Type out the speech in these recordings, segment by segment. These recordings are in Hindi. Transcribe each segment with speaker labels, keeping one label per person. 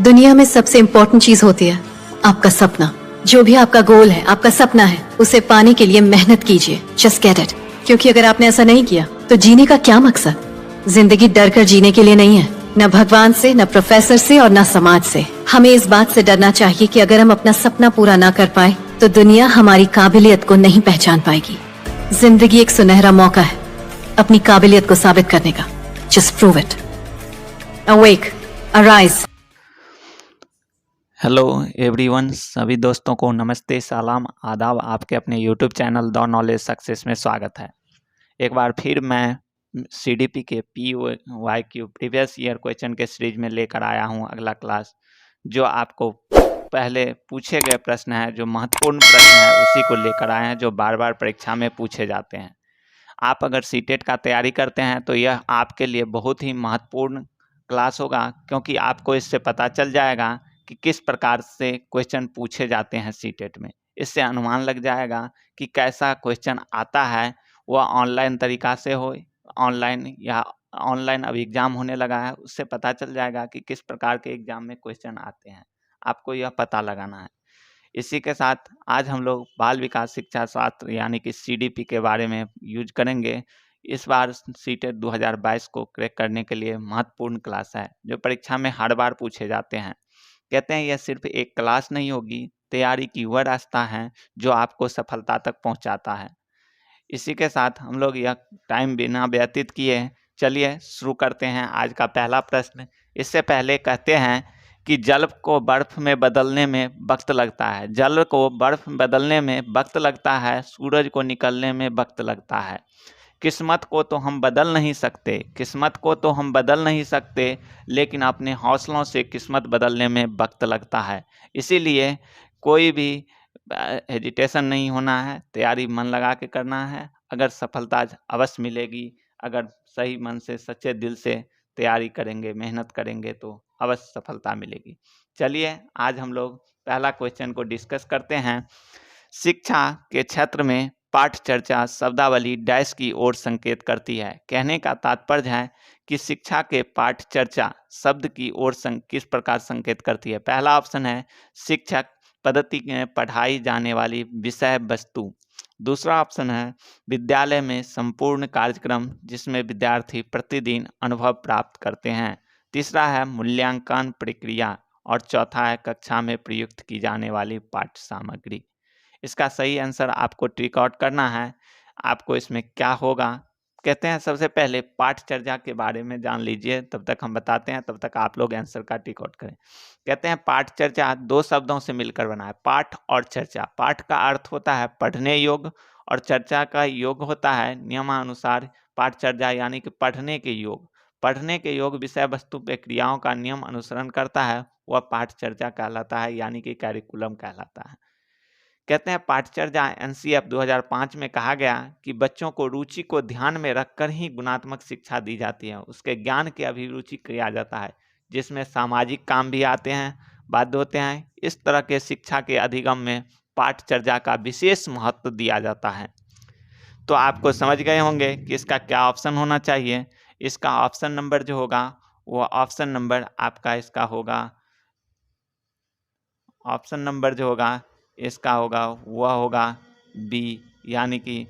Speaker 1: दुनिया में सबसे इम्पोर्टेंट चीज होती है आपका सपना। जो भी आपका गोल है, आपका सपना है, उसे पाने के लिए मेहनत कीजिए। Just get it. क्योंकि अगर आपने ऐसा नहीं किया तो जीने का क्या मकसद? जिंदगी डर कर जीने के लिए नहीं है, न भगवान से, न प्रोफेसर से और न समाज से। हमें इस बात से डरना चाहिए कि अगर हम अपना सपना पूरा ना कर पाए तो दुनिया हमारी काबिलियत को नहीं पहचान पाएगी। जिंदगी एक सुनहरा मौका है अपनी काबिलियत को साबित करने का। Just prove it. Awake, arise.
Speaker 2: Hello everyone, सभी दोस्तों को नमस्ते, सलाम, आदाब। आपके अपने YouTube channel the knowledge success में स्वागत है। एक बार फिर मैं सीडीपी के PYQ प्रीवियस ईयर क्वेश्चन के सीरीज में लेकर आया हूं अगला क्लास। जो आपको पहले पूछे गए प्रश्न है, जो महत्वपूर्ण प्रश्न है, उसी को लेकर आए हैं, जो बार बार परीक्षा में पूछे जाते हैं। आप अगर सीटेट का तैयारी करते हैं तो यह आपके लिए बहुत ही महत्वपूर्ण क्लास होगा, क्योंकि आपको इससे पता चल जाएगा कि किस प्रकार से क्वेश्चन पूछे जाते हैं सीटेट में। इससे अनुमान लग जाएगा कि कैसा क्वेश्चन आता है, वह ऑनलाइन तरीका से हो, ऑनलाइन अभी एग्ज़ाम होने लगा है, उससे पता चल जाएगा कि किस प्रकार के एग्ज़ाम में क्वेश्चन आते हैं। आपको यह पता लगाना है। इसी के साथ आज हम लोग बाल विकास शिक्षा शास्त्र यानी कि सीडीपी के बारे में यूज करेंगे। इस बार सीटेट 2022 को क्रैक करने के लिए महत्वपूर्ण क्लास है, जो परीक्षा में हर बार पूछे जाते हैं। कहते हैं यह सिर्फ एक क्लास नहीं होगी, तैयारी की वह रास्ता है जो आपको सफलता तक पहुंचाता है। इसी के साथ हम लोग यह टाइम बिना व्यतीत किए चलिए शुरू करते हैं आज का पहला प्रश्न। इससे पहले कहते हैं कि जल को बर्फ में बदलने में वक्त लगता है। जल को बर्फ बदलने में वक्त लगता है, सूरज को निकलने में वक्त लगता है। किस्मत को तो हम बदल नहीं सकते, किस्मत को तो हम बदल नहीं सकते, लेकिन अपने हौसलों से किस्मत बदलने में वक्त लगता है। इसीलिए कोई भी हेजिटेशन नहीं होना है, तैयारी मन लगा के करना है। अगर सफलता अवश्य मिलेगी, अगर सही मन से सच्चे दिल से तैयारी करेंगे, मेहनत करेंगे तो अवश्य सफलता मिलेगी। चलिए आज हम लोग पहला क्वेश्चन को डिस्कस करते हैं। शिक्षा के क्षेत्र में पाठ चर्चा शब्दावली डैश की ओर संकेत करती है। कहने का तात्पर्य है कि शिक्षा के पाठ चर्चा शब्द की ओर किस प्रकार संकेत करती है। पहला ऑप्शन है शिक्षक पद्धति में पढ़ाई जाने वाली विषय वस्तु। दूसरा ऑप्शन है विद्यालय में संपूर्ण कार्यक्रम जिसमें विद्यार्थी प्रतिदिन अनुभव प्राप्त करते हैं। तीसरा है मूल्यांकन प्रक्रिया और चौथा है कक्षा में प्रयुक्त की जाने वाली पाठ्य सामग्री। इसका सही आंसर आपको टिक आउट करना है। आपको इसमें क्या होगा, कहते हैं सबसे पहले पाठ चर्चा के बारे में जान लीजिए, तब तक हम बताते हैं, तब तक आप लोग आंसर का टिक आउट करें। कहते हैं पाठ चर्चा दो शब्दों से मिलकर बना है, पाठ और चर्चा। पाठ का अर्थ होता है पढ़ने योग्य और चर्चा का योग होता है नियमानुसार पाठ चर्चा यानी कि पढ़ने के योग। पढ़ने के योग विषय वस्तु प्रक्रियाओं का नियम अनुसरण करता है, वह पाठ चर्चा कहलाता है, यानी कि कैरिकुलम कहलाता है। कहते हैं पाठचर्या NCF 2005 में कहा गया कि बच्चों को रुचि को ध्यान में रखकर ही गुणात्मक शिक्षा दी जाती है, उसके ज्ञान की अभिरुचि किया जाता है, जिसमें सामाजिक काम भी आते हैं, बाध्य होते हैं। इस तरह के शिक्षा के अधिगम में पाठचर्या का विशेष महत्व दिया जाता है। तो आपको समझ गए होंगे कि इसका क्या ऑप्शन होना चाहिए। इसका ऑप्शन नंबर जो होगा वो ऑप्शन नंबर आपका इसका होगा, ऑप्शन नंबर जो होगा इसका होगा वह होगा बी, यानी कि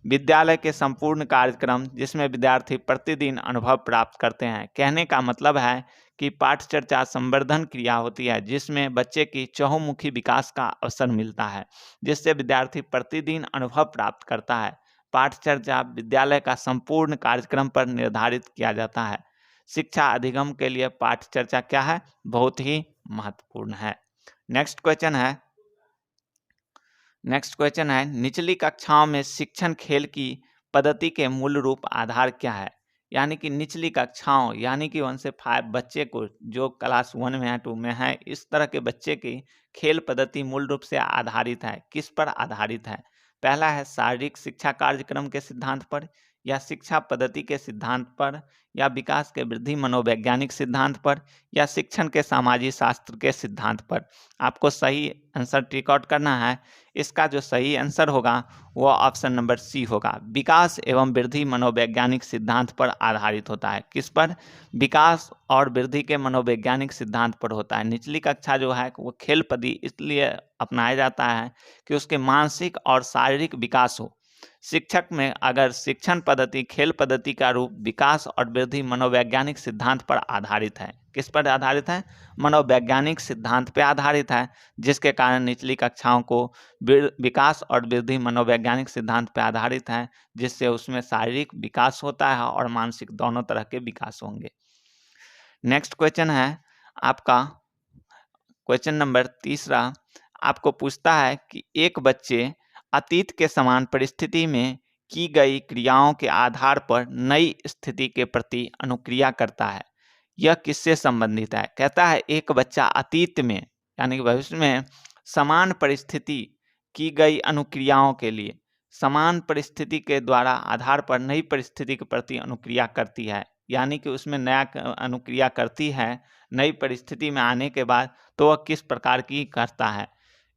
Speaker 2: विद्यालय के संपूर्ण कार्यक्रम जिसमें विद्यार्थी प्रतिदिन अनुभव प्राप्त करते हैं। कहने का मतलब है कि पाठ चर्चा संवर्धन क्रिया होती है जिसमें बच्चे की चहुमुखी विकास का अवसर मिलता है, जिससे विद्यार्थी प्रतिदिन अनुभव प्राप्त करता है। पाठ चर्चा विद्यालय का संपूर्ण कार्यक्रम पर निर्धारित किया जाता है। शिक्षा अधिगम के लिए पाठ चर्चा क्या है, बहुत ही महत्वपूर्ण है। नेक्स्ट क्वेश्चन है निचली कक्षाओं में शिक्षण खेल की पद्धति के मूल रूप आधार क्या है। यानी कि निचली कक्षाओं यानी कि 1 से 5 बच्चे को, जो क्लास 1 में है, 2 में है, इस तरह के बच्चे की खेल पद्धति मूल रूप से आधारित है। किस पर आधारित है? पहला है शारीरिक शिक्षा कार्यक्रम के सिद्धांत पर, या शिक्षा पद्धति के सिद्धांत पर, या विकास के वृद्धि मनोवैज्ञानिक सिद्धांत पर, या शिक्षण के सामाजिक शास्त्र के सिद्धांत पर। आपको सही आंसर टिक आउट करना है। इसका जो सही आंसर होगा वो ऑप्शन नंबर सी होगा, विकास एवं वृद्धि मनोवैज्ञानिक सिद्धांत पर आधारित होता है। किस पर? विकास और वृद्धि के मनोवैज्ञानिक सिद्धांत पर होता है। निचली कक्षा जो है वो खेल पद्धति इसलिए अपनाया जाता है कि उसके मानसिक और शारीरिक विकास हो। शिक्षक में अगर शिक्षण पद्धति खेल पद्धति का रूप विकास और वृद्धि मनोवैज्ञानिक सिद्धांत पर आधारित है। किस पर आधारित है? मनोवैज्ञानिक सिद्धांत पर आधारित है, जिसके कारण निचली कक्षाओं को विकास और वृद्धि मनोवैज्ञानिक सिद्धांत पर आधारित है, जिससे उसमें शारीरिक विकास होता है और मानसिक दोनों तरह के विकास होंगे। नेक्स्ट क्वेश्चन है आपका क्वेश्चन नंबर 3 आपको पूछता है कि एक बच्चे अतीत के समान परिस्थिति में की गई क्रियाओं के आधार पर नई स्थिति के प्रति अनुक्रिया करता है। यह किससे संबंधित है? कहता है एक बच्चा अतीत में यानी कि भविष्य में समान परिस्थिति की गई अनुक्रियाओं के लिए समान परिस्थिति के द्वारा आधार पर नई परिस्थिति के प्रति अनुक्रिया करती है, यानी कि उसमें नया अनुक्रिया करती है नई परिस्थिति में आने के बाद, तो वह किस प्रकार की करता है?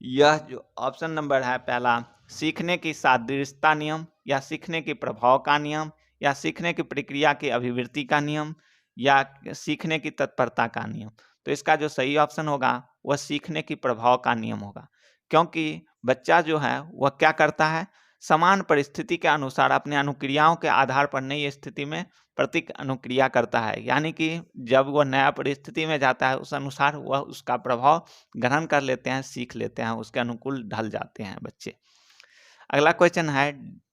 Speaker 2: यह जो ऑप्शन नंबर है पहला, सीखने की सादृश्यता नियम, या सीखने के प्रभाव का नियम, या सीखने की प्रक्रिया की अभिवृत्ति का नियम, या सीखने की तत्परता का नियम। तो इसका जो सही ऑप्शन होगा वह सीखने की प्रभाव का नियम होगा, क्योंकि बच्चा जो है वह क्या करता है, समान परिस्थिति के अनुसार अपने अनुक्रियाओं के आधार पर नई स्थिति में प्रतीक अनुक्रिया करता है, यानी कि जब वह नया परिस्थिति में जाता है उस अनुसार वह उसका प्रभाव ग्रहण कर लेते हैं, सीख लेते हैं, उसके अनुकूल ढल जाते हैं बच्चे। अगला क्वेश्चन है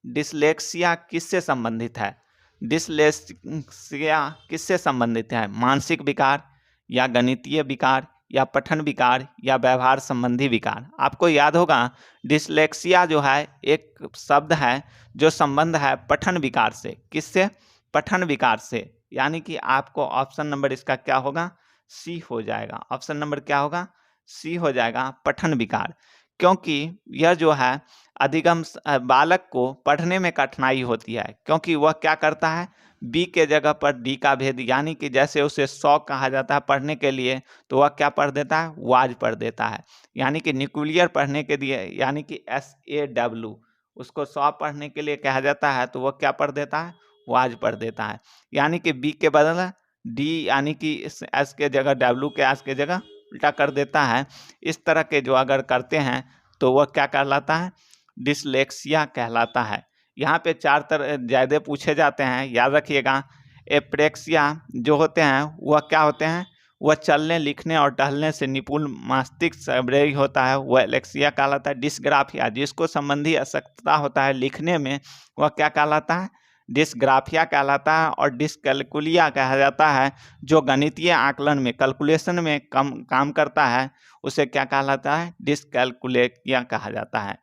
Speaker 2: डिसलेक्सिया किससे संबंधित है? डिसलेक्सिया किससे संबंधित है? मानसिक विकार, या गणितीय विकार, या पठन विकार, या व्यवहार संबंधी विकार। आपको याद होगा डिसलेक्सिया जो है एक शब्द है जो संबंध है पठन विकार से। किससे? पठन विकार से, यानी कि आपको ऑप्शन नंबर इसका क्या होगा? सी हो जाएगा। ऑप्शन नंबर क्या होगा? सी हो जाएगा, पठन विकार। क्योंकि यह जो है अधिगम बालक को पढ़ने में कठिनाई होती है, क्योंकि वह क्या करता है, बी के जगह पर डी का भेद, यानी कि जैसे उसे शौक कहा जाता है पढ़ने के लिए, तो वह क्या पढ़ देता है, वाज पढ़ देता है। यानी कि न्यूक्लियर पढ़ने के लिए, यानी कि SAW, उसको सौ पढ़ने के लिए कहा जाता है, तो वह क्या पढ़ देता है, वाज पढ़ देता है। यानी कि बी के बदले डी, यानी कि एस के जगह W के एस के जगह उल्टा कर देता है। इस तरह के जो अगर करते हैं तो वह क्या कहलाता है, डिसलेक्सिया कहलाता है। यहाँ पे 4 तरह ज़्यादा पूछे जाते हैं, याद रखिएगा। एप्रेक्सिया जो होते हैं वह क्या होते हैं, वह चलने लिखने और टहलने से निपुण मस्तिष्क होता है, वह एलेक्सिया कहलाता है। डिस्ग्राफिया जिसको संबंधी अशक्तता होता है लिखने में, वह क्या कहलाता है, डिस्ग्राफिया कहलाता है। और डिसकैलकुलिया कहा जाता है, जो गणितीय आकलन में कैलकुलेशन में काम करता है, उसे क्या कहलाता है, डिसकैलकुलिया कहा जाता है।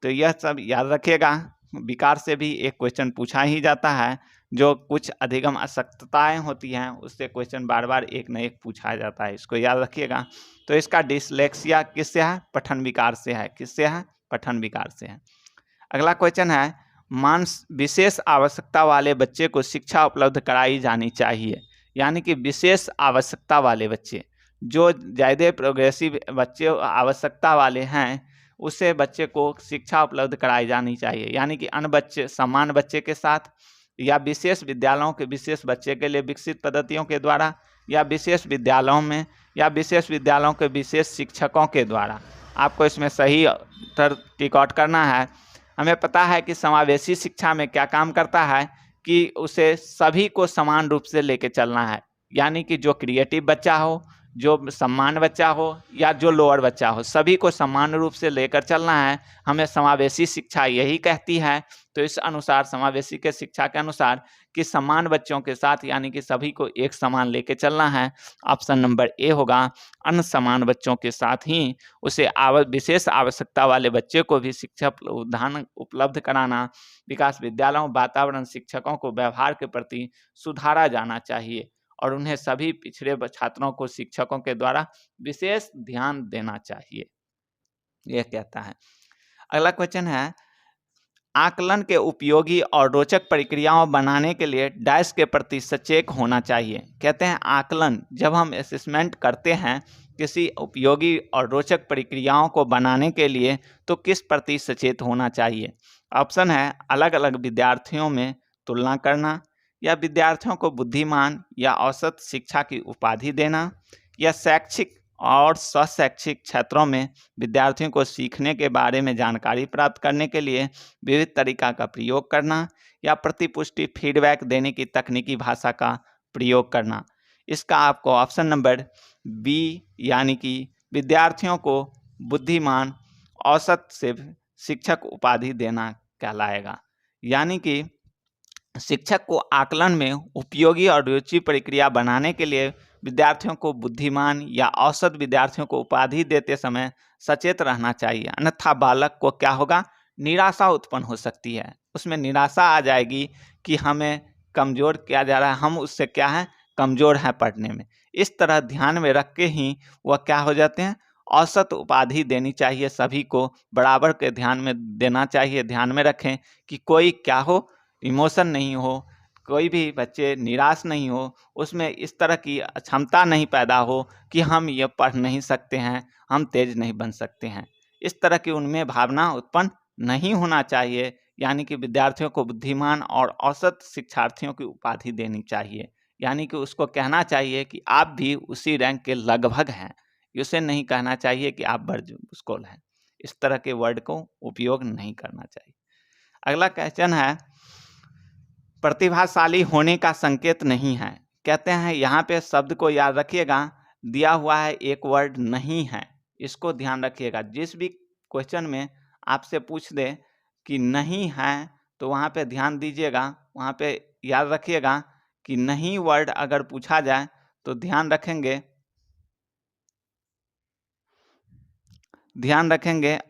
Speaker 2: तो यह सब याद रखिएगा। विकार से भी एक क्वेश्चन पूछा ही जाता है, जो कुछ अधिगम अशक्तताएं होती हैं उससे क्वेश्चन बार बार एक न एक पूछा जाता है, इसको याद रखिएगा। तो इसका डिसलेक्सिया किससे है, पठन विकार से है। किससे है, पठन विकार से है। अगला क्वेश्चन है विशेष आवश्यकता वाले बच्चे को शिक्षा उपलब्ध कराई जानी चाहिए। यानी कि विशेष आवश्यकता वाले बच्चे, जो ज़्यादा प्रोग्रेसिव बच्चे आवश्यकता वाले हैं, उसे बच्चे को शिक्षा उपलब्ध कराई जानी चाहिए। यानी कि अन्य बच्चे समान बच्चे के साथ, या विशेष विद्यालयों के विशेष बच्चे के लिए विकसित पद्धतियों के द्वारा, या विशेष विद्यालयों में, या विशेष विद्यालयों के विशेष शिक्षकों के द्वारा। आपको इसमें सही उत्तर टिक आउट करना है। हमें पता है कि समावेशी शिक्षा में क्या काम करता है कि उसे सभी को समान रूप से लेके चलना है। यानी कि जो क्रिएटिव बच्चा हो, जो सम्मान बच्चा हो, या जो लोअर बच्चा हो, सभी को समान रूप से लेकर चलना है। हमें समावेशी शिक्षा यही कहती है। तो इस अनुसार समावेशी के शिक्षा के अनुसार कि समान बच्चों के साथ, यानी कि सभी को एक समान लेके चलना है। ऑप्शन नंबर ए होगा, अन्य समान बच्चों के साथ ही उसे विशेष आवश्यकता वाले बच्चे को भी शिक्षा उपलब्ध कराना। विकास विद्यालयों वातावरण शिक्षकों को व्यवहार के प्रति सुधारा जाना चाहिए, और उन्हें सभी पिछड़े छात्रों को शिक्षकों के द्वारा विशेष ध्यान देना चाहिए, यह कहता है। अगला क्वेश्चन है आकलन के उपयोगी और रोचक प्रक्रियाओं बनाने के लिए डैश के प्रति सचेत होना चाहिए। कहते हैं आकलन, जब हम असेसमेंट करते हैं किसी उपयोगी और रोचक प्रक्रियाओं को बनाने के लिए तो किस प्रति सचेत होना चाहिए। ऑप्शन है अलग अलग विद्यार्थियों में तुलना करना, या विद्यार्थियों को बुद्धिमान या औसत शिक्षा की उपाधि देना, या शैक्षिक और स्वशैक्षिक क्षेत्रों में विद्यार्थियों को सीखने के बारे में जानकारी प्राप्त करने के लिए विविध तरीका का प्रयोग करना, या प्रतिपुष्टि फीडबैक देने की तकनीकी भाषा का प्रयोग करना। इसका आपको ऑप्शन नंबर बी यानी कि विद्यार्थियों को बुद्धिमान औसत से शिक्षक उपाधि देना कहलाएगा। यानी कि शिक्षक को आकलन में उपयोगी और रुचि प्रक्रिया बनाने के लिए विद्यार्थियों को बुद्धिमान या औसत विद्यार्थियों को उपाधि देते समय सचेत रहना चाहिए, अन्यथा बालक को क्या होगा, निराशा उत्पन्न हो सकती है। उसमें निराशा आ जाएगी कि हमें कमज़ोर किया जा रहा है, हम उससे क्या है, कमज़ोर हैं पढ़ने में। इस तरह ध्यान में रख के ही वह क्या हो जाते हैं, औसत उपाधि देनी चाहिए। सभी को बराबर के ध्यान में देना चाहिए। ध्यान में रखें कि कोई क्या हो, इमोशन नहीं हो, कोई भी बच्चे निराश नहीं हो, उसमें इस तरह की क्षमता नहीं पैदा हो कि हम ये पढ़ नहीं सकते हैं, हम तेज नहीं बन सकते हैं। इस तरह की उनमें भावना उत्पन्न नहीं होना चाहिए। यानी कि विद्यार्थियों को बुद्धिमान और औसत शिक्षार्थियों की उपाधि देनी चाहिए। यानी कि उसको कहना चाहिए कि आप भी उसी रैंक के लगभग हैं। उसे नहीं कहना चाहिए कि आप बड़बुस्कोल हैं। इस तरह के वर्ड को उपयोग नहीं करना चाहिए। अगला क्वेश्चन है, प्रतिभाशाली होने का संकेत नहीं है। कहते हैं यहाँ पे शब्द को याद रखिएगा, दिया हुआ है एक वर्ड नहीं है, इसको ध्यान रखिएगा। जिस भी क्वेश्चन में आपसे पूछ दे कि नहीं है तो वहाँ पे ध्यान दीजिएगा, वहाँ पे याद रखिएगा कि नहीं वर्ड अगर पूछा जाए तो ध्यान रखेंगे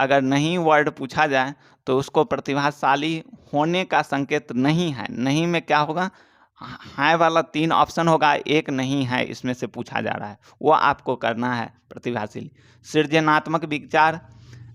Speaker 2: अगर नहीं वर्ड पूछा जाए तो उसको प्रतिभाशाली होने का संकेत नहीं है। नहीं में क्या होगा, है वाला 3 ऑप्शन होगा, एक नहीं है इसमें से पूछा जा रहा है, वो आपको करना है प्रतिभाशाली। सृजनात्मक विचार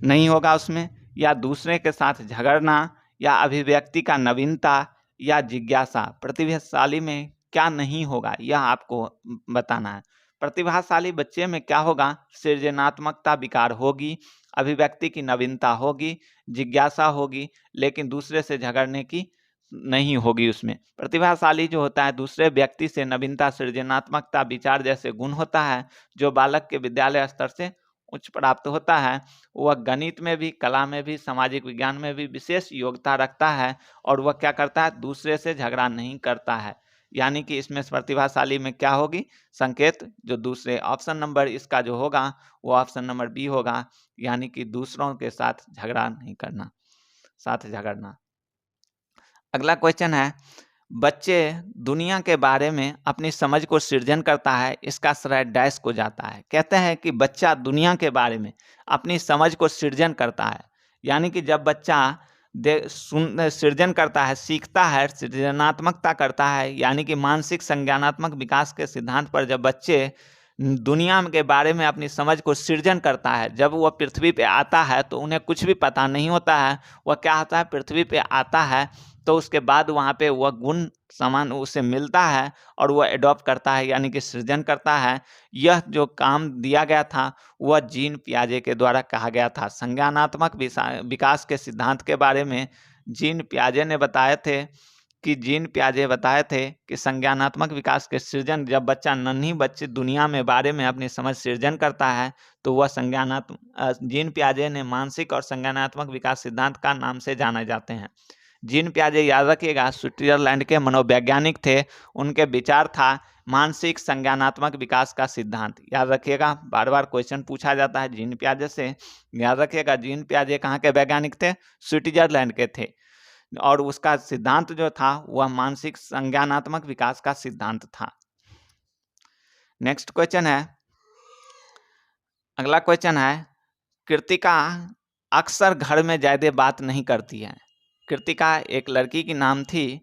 Speaker 2: नहीं होगा उसमें, या दूसरे के साथ झगड़ना, या अभिव्यक्ति का नवीनता, या जिज्ञासा। प्रतिभाशाली में क्या नहीं होगा यह आपको बताना है। प्रतिभाशाली बच्चे में क्या होगा, सृजनात्मकता विकार होगी, अभिव्यक्ति की नवीनता होगी, जिज्ञासा होगी, लेकिन दूसरे से झगड़ने की नहीं होगी। उसमें प्रतिभाशाली जो होता है दूसरे व्यक्ति से नवीनता, सृजनात्मकता, विचार जैसे गुण होता है जो बालक के विद्यालय स्तर से उच्च प्राप्त होता है। वह गणित में भी, कला में भी, सामाजिक विज्ञान में भी विशेष योग्यता रखता है, और वह क्या करता है, दूसरे से झगड़ा नहीं करता है। यानी कि इसमें प्रतिभाशाली में क्या होगी, संकेत जो दूसरे, ऑप्शन नंबर इसका जो होगा वो ऑप्शन नंबर बी होगा। यानी कि दूसरों के साथ झगड़ा नहीं करना, साथ झगड़ना। अगला क्वेश्चन है, बच्चे दुनिया के बारे में अपनी समझ को सृजन करता है, इसका श्रेय डैश को जाता है। कहते हैं कि बच्चा दुनिया के बारे में अपनी समझ को सृजन करता है। यानी कि जब बच्चा सृजन करता है, सीखता है, सृजनात्मकता करता है, यानी कि मानसिक संज्ञानात्मक विकास के सिद्धांत पर जब बच्चे दुनिया के बारे में अपनी समझ को सृजन करता है, जब वह पृथ्वी पे आता है तो उन्हें कुछ भी पता नहीं होता है। वह क्या होता है, पृथ्वी पे आता है तो उसके बाद वहाँ पे वह गुण सामान उसे मिलता है और वह एडॉप्ट करता है, यानी कि सृजन करता है। यह जो काम दिया गया था वह जीन पियाजे के द्वारा कहा गया था। संज्ञानात्मक विकास के सिद्धांत के बारे में जीन पियाजे ने बताए थे कि संज्ञानात्मक विकास के सृजन, जब बच्चा नन्ही बच्चे दुनिया में बारे में अपनी समझ सृजन करता है तो वह जीन पियाजे ने मानसिक और संज्ञानात्मक विकास सिद्धांत का नाम से जाने जाते हैं। जीन पियाजे याद रखिएगा स्विट्जरलैंड के मनोवैज्ञानिक थे। उनके विचार था मानसिक संज्ञानात्मक विकास का सिद्धांत। याद रखिएगा, बार बार क्वेश्चन पूछा जाता है जीन पियाजे से। याद रखिएगा जीन पियाजे कहाँ के वैज्ञानिक थे, स्विट्जरलैंड के थे, और उसका सिद्धांत जो था वह मानसिक संज्ञानात्मक विकास का सिद्धांत था। नेक्स्ट क्वेश्चन है, अगला क्वेश्चन है, कृतिका अक्सर घर में ज्यादा बात नहीं करती है। कृतिका एक लड़की की नाम थी,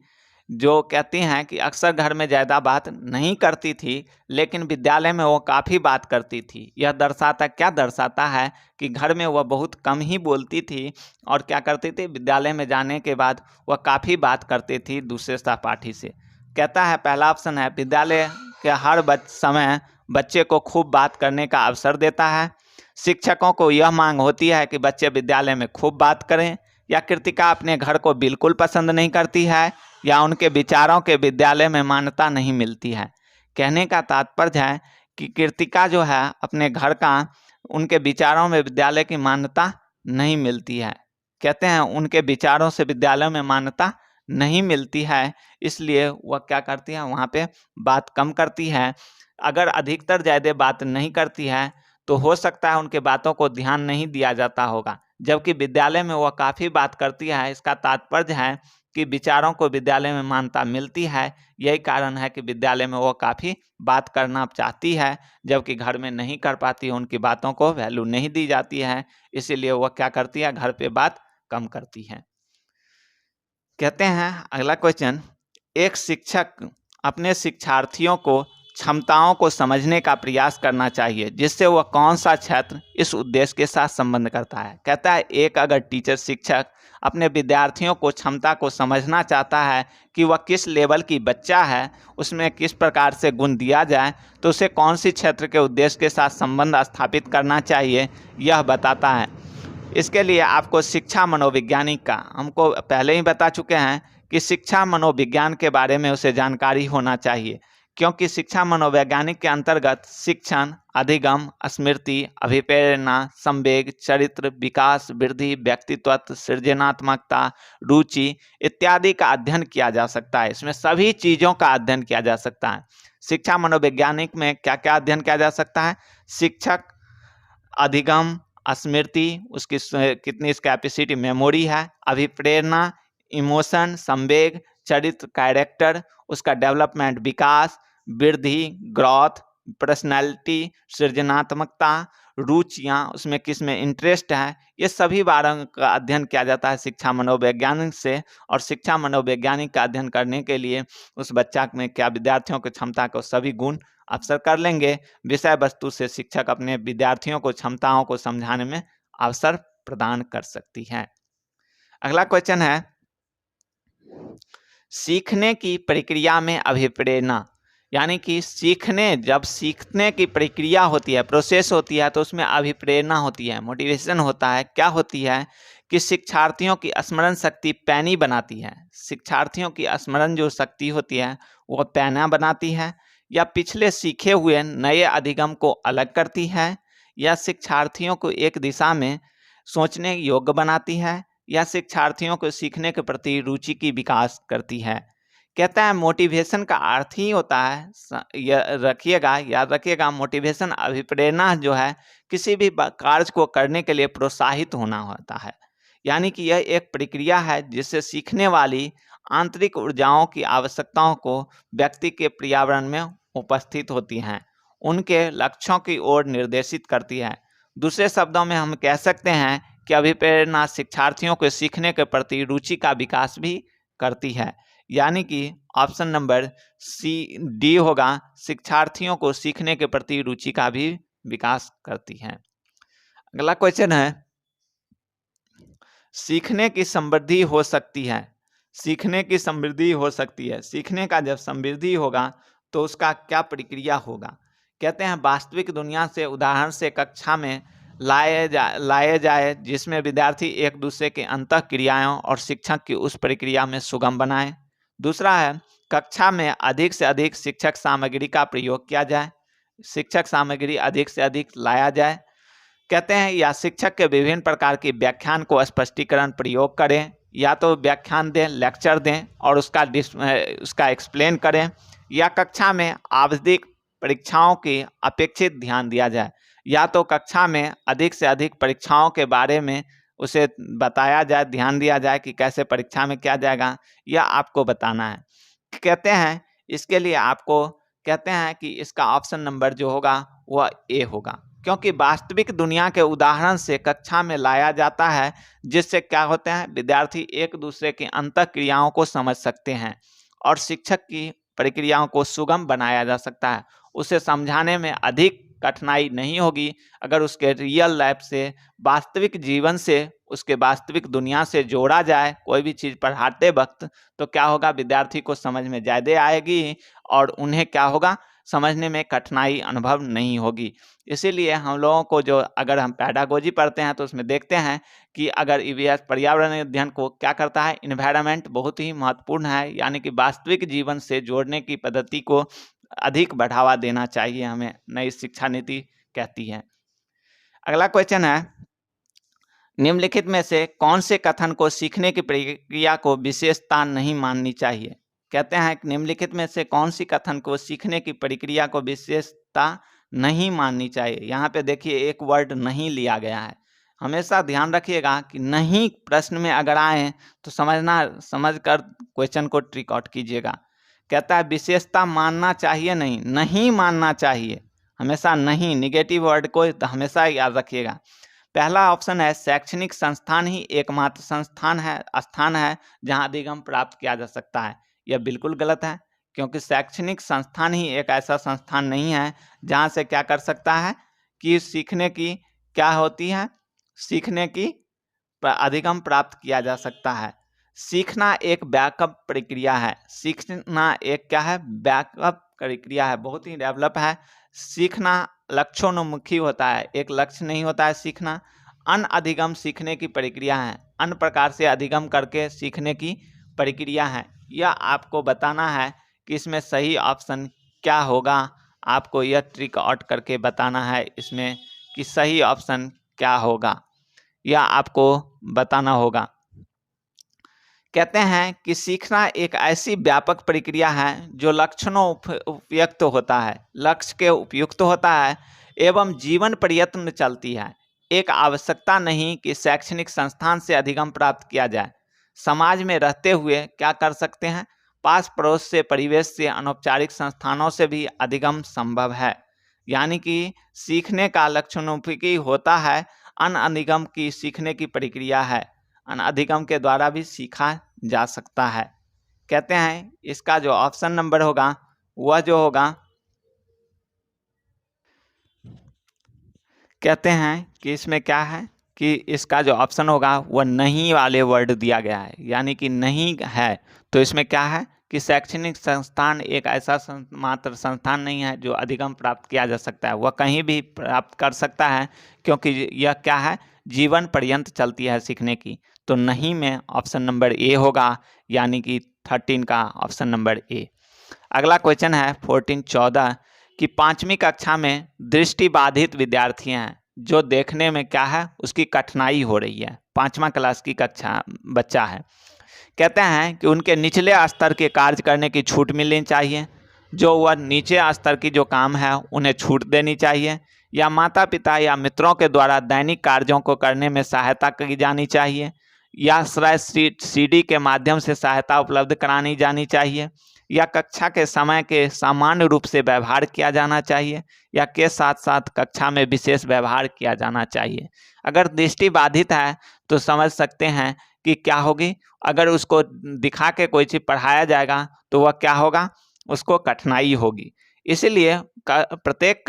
Speaker 2: जो कहती हैं कि अक्सर घर में ज़्यादा बात नहीं करती थी, लेकिन विद्यालय में वो काफ़ी बात करती थी। यह क्या दर्शाता है कि घर में वह बहुत कम ही बोलती थी और क्या करती थी, विद्यालय में जाने के बाद वह काफ़ी बात करती थी दूसरे सहपाठी से। कहता है पहला ऑप्शन है, विद्यालय के हर समय बच्चे को खूब बात करने का अवसर देता है। शिक्षकों को यह मांग होती है कि बच्चे विद्यालय में खूब बात करें। या कृतिका अपने घर को बिल्कुल पसंद नहीं करती है, या उनके विचारों के विद्यालय में मान्यता नहीं मिलती है। कहने का तात्पर्य है कि कृतिका जो है अपने घर का, उनके विचारों में विद्यालय की मान्यता नहीं मिलती है। कहते हैं उनके विचारों से विद्यालय में मान्यता नहीं मिलती है, इसलिए वह क्या करती है, वहाँ पे बात कम करती है। अगर अधिकतर ज़्यादा बात नहीं करती है तो हो सकता है उनके बातों को ध्यान नहीं दिया जाता होगा, जबकि विद्यालय में वह काफ़ी बात करती है। इसका तात्पर्य है कि विचारों को विद्यालय में मान्यता मिलती है। यही कारण है कि विद्यालय में वो काफ़ी बात करना चाहती है, जबकि घर में नहीं कर पाती है, उनकी बातों को वैल्यू नहीं दी जाती है, इसीलिए वह क्या करती है, घर पे बात कम करती है। कहते हैं अगला क्वेश्चन, एक शिक्षक अपने शिक्षार्थियों को क्षमताओं को समझने का प्रयास करना चाहिए, जिससे वह कौन सा क्षेत्र इस उद्देश्य के साथ संबंध करता है। कहता है एक अगर टीचर शिक्षक अपने विद्यार्थियों को क्षमता को समझना चाहता है कि वह किस लेवल की बच्चा है, उसमें किस प्रकार से गुण दिया जाए, तो उसे कौन सी क्षेत्र के उद्देश्य के साथ संबंध स्थापित करना चाहिए, यह बताता है। इसके लिए आपको शिक्षा मनोविज्ञानिक का, हमको पहले ही बता चुके हैं कि शिक्षा मनोविज्ञान के बारे में उसे जानकारी होना चाहिए, क्योंकि शिक्षा मनोवैज्ञानिक के अंतर्गत शिक्षण, अधिगम, स्मृति, अभिप्रेरणा, संवेग, चरित्र विकास, वृद्धि, व्यक्तित्व, सृजनात्मकता, रुचि इत्यादि का अध्ययन किया जा सकता है। इसमें सभी चीज़ों का अध्ययन किया जा सकता है। शिक्षा मनोवैज्ञानिक में क्या क्या अध्ययन किया जा सकता है? शिक्षक, अधिगम, स्मृति, उसकी कितनी कैपेसिटी मेमोरी है, अभिप्रेरणा, इमोशन, संवेग, चरित्र कैरेक्टर, उसका डेवलपमेंट विकास, वृद्धि ग्रोथ, पर्सनैलिटी, सृजनात्मकता, रुचियाँ, उसमें किस में इंटरेस्ट है, ये सभी बारों का अध्ययन किया जाता है शिक्षा मनोवैज्ञानिक से। और शिक्षा मनोवैज्ञानिक का अध्ययन करने के लिए उस बच्चा में क्या, विद्यार्थियों की क्षमता को सभी गुण अवसर कर लेंगे। विषय वस्तु से शिक्षक अपने विद्यार्थियों को क्षमताओं को समझाने में अवसर प्रदान कर सकती है। अगला क्वेश्चन है, सीखने की प्रक्रिया में अभिप्रेरणा, यानी कि जब सीखने की प्रक्रिया होती है, प्रोसेस होती है, तो उसमें अभिप्रेरणा होती है, मोटिवेशन होता है। क्या होती है कि शिक्षार्थियों की स्मरण शक्ति पैनी बनाती है। शिक्षार्थियों की स्मरण जो शक्ति होती है वह पैना बनाती है, या पिछले सीखे हुए नए अधिगम को अलग करती है, या शिक्षार्थियों को एक दिशा में सोचने योग्य बनाती है, या शिक्षार्थियों को सीखने के प्रति रुचि की विकास करती है। कहता है मोटिवेशन का अर्थ ही होता है, याद रखिएगा, मोटिवेशन अभिप्रेरणा जो है किसी भी कार्य को करने के लिए प्रोत्साहित होना होता है। यानी कि यह एक प्रक्रिया है जिससे सीखने वाली आंतरिक ऊर्जाओं की आवश्यकताओं को व्यक्ति के पर्यावरण में उपस्थित होती हैं, उनके लक्ष्यों की ओर निर्देशित करती है। दूसरे शब्दों में हम कह सकते हैं कि अभिप्रेरणा शिक्षार्थियों को सीखने के प्रति रुचि का विकास भी करती है। यानी कि ऑप्शन नंबर डी होगा, शिक्षार्थियों को सीखने के प्रति रुचि का भी विकास करती है। अगला क्वेश्चन है, सीखने की समृद्धि हो सकती है। सीखने की समृद्धि हो सकती है, सीखने का जब समृद्धि होगा तो उसका क्या प्रक्रिया होगा। कहते हैं वास्तविक दुनिया से उदाहरण से कक्षा में लाए जाए, जिसमें विद्यार्थी एक दूसरे के अंतः क्रियाओं और शिक्षक की उस प्रक्रिया में सुगम बनाए। दूसरा है, कक्षा में अधिक से अधिक शिक्षक सामग्री का प्रयोग किया जाए, शिक्षक सामग्री अधिक से अधिक लाया जाए। कहते हैं या शिक्षक के विभिन्न प्रकार की व्याख्यान को स्पष्टीकरण प्रयोग करें, या तो व्याख्यान दें, लेक्चर दें और उसका एक्सप्लेन करें, या कक्षा में आवधिक परीक्षाओं की अपेक्षित ध्यान दिया जाए, या तो कक्षा में अधिक से अधिक परीक्षाओं के बारे में उसे बताया जाए, ध्यान दिया जाए कि कैसे परीक्षा में क्या जाएगा, यह आपको बताना है। कहते हैं इसके लिए आपको कहते हैं कि इसका ऑप्शन नंबर जो होगा वह ए होगा, क्योंकि वास्तविक दुनिया के उदाहरण से कक्षा में लाया जाता है, जिससे क्या होते हैं, विद्यार्थी एक दूसरे की अंतः क्रियाओं को समझ सकते हैं और शिक्षक की प्रक्रियाओं को सुगम बनाया जा सकता है। उसे समझाने में अधिक कठिनाई नहीं होगी अगर उसके रियल लाइफ से, वास्तविक जीवन से, उसके वास्तविक दुनिया से जोड़ा जाए कोई भी चीज़ पढ़ाते वक्त, तो क्या होगा, विद्यार्थी को समझ में ज़्यादा आएगी और उन्हें क्या होगा, समझने में कठिनाई अनुभव नहीं होगी। इसीलिए हम लोगों को जो, अगर हम पेडागोजी पढ़ते हैं तो उसमें देखते हैं कि अगर ईवीएस पर्यावरण अध्ययन को क्या करता है, इन्वायरमेंट बहुत ही महत्वपूर्ण है, यानी कि वास्तविक जीवन से जोड़ने की पद्धति को अधिक बढ़ावा देना चाहिए, हमें नई शिक्षा नीति कहती है। अगला क्वेश्चन है, निम्नलिखित में से कौन से कथन को सीखने की प्रक्रिया को विशेषता नहीं माननी चाहिए? कहते हैं कि निम्नलिखित में से कौन सी कथन को सीखने की प्रक्रिया को विशेषता नहीं माननी चाहिए। यहाँ पे देखिए एक वर्ड नहीं लिया गया है। हमेशा ध्यान रखिएगा कि नहीं प्रश्न में अगर आए तो समझकर क्वेश्चन को ट्रिक आउट कीजिएगा। कहता है विशेषता मानना चाहिए, नहीं मानना चाहिए। हमेशा नहीं, निगेटिव वर्ड को हमेशा याद रखिएगा। पहला ऑप्शन है शैक्षणिक संस्थान ही एकमात्र स्थान है जहां अधिगम प्राप्त किया जा सकता है। यह बिल्कुल गलत है, क्योंकि शैक्षणिक संस्थान ही एक ऐसा संस्थान नहीं है जहां से क्या कर सकता है कि सीखने की क्या होती है, सीखने की अधिगम प्राप्त किया जा सकता है। सीखना एक बैकअप प्रक्रिया है। सीखना एक क्या है, बैकअप प्रक्रिया है, बहुत ही डेवलप है। सीखना लक्ष्योन्मुखी होता है, एक लक्ष्य नहीं होता है सीखना। अन्य अधिगम सीखने की प्रक्रिया है, अन्य प्रकार से अधिगम करके सीखने की प्रक्रिया है। यह आपको बताना है कि इसमें सही ऑप्शन क्या होगा। आपको यह ट्रिक आउट करके बताना है इसमें कि सही ऑप्शन क्या होगा, यह आपको बताना होगा। कहते हैं कि सीखना एक ऐसी व्यापक प्रक्रिया है जो लक्षणों उपयुक्त होता है, लक्ष्य के उपयुक्त होता है एवं जीवन प्रयत्न चलती है। एक आवश्यकता नहीं कि शैक्षणिक संस्थान से अधिगम प्राप्त किया जाए। समाज में रहते हुए क्या कर सकते हैं, पास पड़ोस से, परिवेश से, अनौपचारिक संस्थानों से भी अधिगम संभव है। यानी कि सीखने का लक्षणोपयोगी होता है, अन अधिगम की सीखने की प्रक्रिया है, अन अधिगम के द्वारा भी सीखा जा सकता है। कहते हैं इसका जो ऑप्शन नंबर होगा वह जो होगा, कहते हैं कि इसमें क्या है कि इसका जो ऑप्शन होगा वह नहीं वाले वर्ड दिया गया है, यानी कि नहीं है। तो इसमें क्या है कि शैक्षणिक संस्थान एक ऐसा मात्र संस्थान नहीं है जो अधिगम प्राप्त किया जा सकता है, वह कहीं भी प्राप्त कर सकता है, क्योंकि यह क्या है, जीवन पर्यंत चलती है सीखने की। तो नहीं में ऑप्शन नंबर ए होगा, यानी कि 13 का ऑप्शन नंबर ए। अगला क्वेश्चन है 14 कि 5वीं कक्षा में दृष्टिबाधित विद्यार्थी हैं जो देखने में क्या है, उसकी कठिनाई हो रही है। 5वां क्लास की कक्षा बच्चा है। कहते हैं कि उनके निचले स्तर के कार्य करने की छूट मिलनी चाहिए, जो वह नीचे स्तर की जो काम है उन्हें छूट देनी चाहिए, या माता पिता या मित्रों के द्वारा दैनिक कार्यों को करने में सहायता की जानी चाहिए, या श्रय सीडी के माध्यम से सहायता उपलब्ध करानी जानी चाहिए, या कक्षा के समय के सामान्य रूप से व्यवहार किया जाना चाहिए, या के साथ साथ कक्षा में विशेष व्यवहार किया जाना चाहिए। अगर दृष्टि बाधित है तो समझ सकते हैं कि क्या होगी, अगर उसको दिखा के कोई चीज़ पढ़ाया जाएगा तो वह क्या होगा, उसको कठिनाई होगी। इसलिए प्रत्येक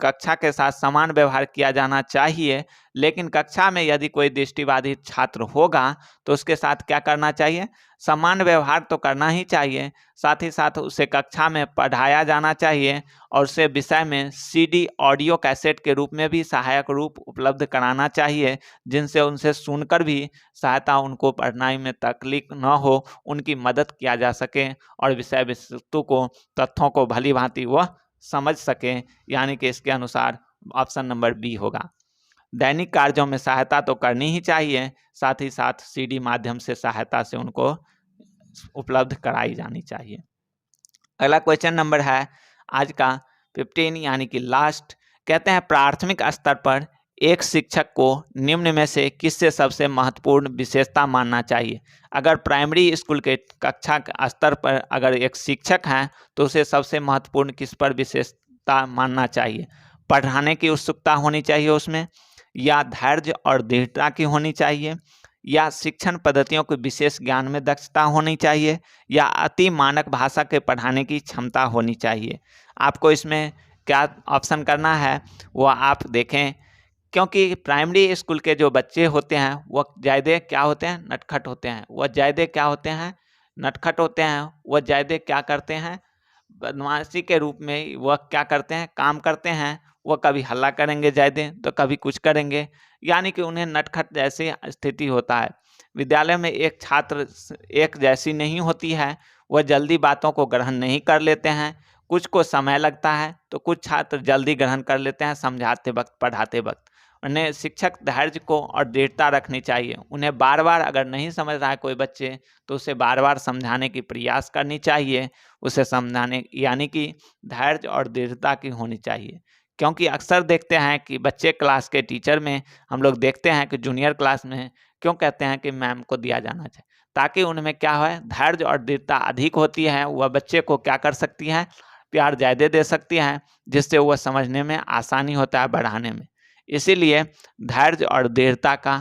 Speaker 2: कक्षा के साथ समान व्यवहार किया जाना चाहिए, लेकिन कक्षा में यदि कोई दृष्टिबाधित छात्र होगा तो उसके साथ क्या करना चाहिए, समान व्यवहार तो करना ही चाहिए, साथ ही साथ उसे कक्षा में पढ़ाया जाना चाहिए और उसे विषय में सीडी ऑडियो कैसेट के रूप में भी सहायक रूप उपलब्ध कराना चाहिए, जिनसे उनसे सुनकर भी सहायता, उनको पढ़ाई में तकलीफ न हो, उनकी मदद किया जा सके और विषय वस्तु को, तथ्यों को भली भांति वह समझ सके। यानी कि इसके अनुसार ऑप्शन नंबर बी होगा। दैनिक कार्यों में सहायता तो करनी ही चाहिए, साथ ही साथ सीडी माध्यम से सहायता से उनको उपलब्ध कराई जानी चाहिए। अगला क्वेश्चन नंबर है आज का 15 यानी कि लास्ट। कहते हैं प्राथमिक स्तर पर एक शिक्षक को निम्न में से किससे सबसे महत्वपूर्ण विशेषता मानना चाहिए। अगर प्राइमरी स्कूल के कक्षा के स्तर पर अगर एक शिक्षक हैं तो उसे सबसे महत्वपूर्ण किस पर विशेषता मानना चाहिए। पढ़ाने की उत्सुकता होनी चाहिए उसमें, या धैर्य और दृढ़ता की होनी चाहिए, या शिक्षण पद्धतियों के विशेष ज्ञान में दक्षता होनी चाहिए, या अति मानक भाषा के पढ़ाने की क्षमता होनी चाहिए। आपको इसमें क्या ऑप्शन करना है वो आप देखें, क्योंकि प्राइमरी स्कूल के जो बच्चे होते हैं वो ज़्यादा क्या होते हैं, नटखट होते हैं। वह ज़्यादा क्या होते हैं, नटखट होते हैं। वह ज़्यादा क्या करते हैं, बदमाशी के रूप में वह क्या करते हैं, काम करते हैं। वह कभी हल्ला करेंगे ज़्यादा तो कभी कुछ करेंगे, यानी कि उन्हें नटखट जैसी स्थिति होता है। विद्यालय में एक छात्र एक जैसी नहीं होती है, वह जल्दी बातों को ग्रहण नहीं कर लेते हैं। कुछ को समय लगता है तो कुछ छात्र जल्दी ग्रहण कर लेते हैं समझाते वक्त, पढ़ाते वक्त। उन्हें शिक्षक धैर्य को और दृढ़ता रखनी चाहिए। उन्हें बार बार अगर नहीं समझ रहा है कोई बच्चे तो उसे बार बार समझाने की प्रयास करनी चाहिए। उसे समझाने यानी कि धैर्य और दृढ़ता की होनी चाहिए, क्योंकि अक्सर देखते हैं कि बच्चे क्लास के टीचर में हम लोग देखते हैं कि जूनियर क्लास में क्यों कहते हैं कि मैम को दिया जाना चाहिए, ताकि उनमें क्या है, धैर्य और दृढ़ता अधिक होती है। वह बच्चे को क्या कर सकती हैं, प्यार ज़्यादा दे सकती हैं, जिससे वह समझने में आसानी होता है, बढ़ाने में। इसीलिए धैर्य और दृढ़ता का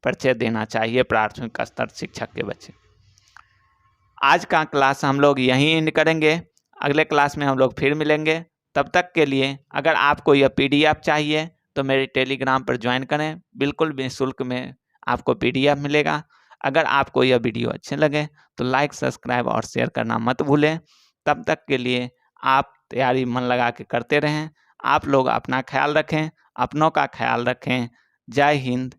Speaker 2: परिचय देना चाहिए प्राथमिक स्तर शिक्षक के बच्चे। आज का क्लास हम लोग यहीं एंड करेंगे। अगले क्लास में हम लोग फिर मिलेंगे। तब तक के लिए अगर आपको यह पीडीएफ चाहिए तो मेरे टेलीग्राम पर ज्वाइन करें, बिल्कुल निःशुल्क में आपको पीडीएफ मिलेगा। अगर आपको यह वीडियो अच्छे लगे तो लाइक, सब्सक्राइब और शेयर करना मत भूलें। तब तक के लिए आप तैयारी मन लगा के करते रहें। आप लोग अपना ख्याल रखें, अपनों का ख्याल रखें। जय हिंद,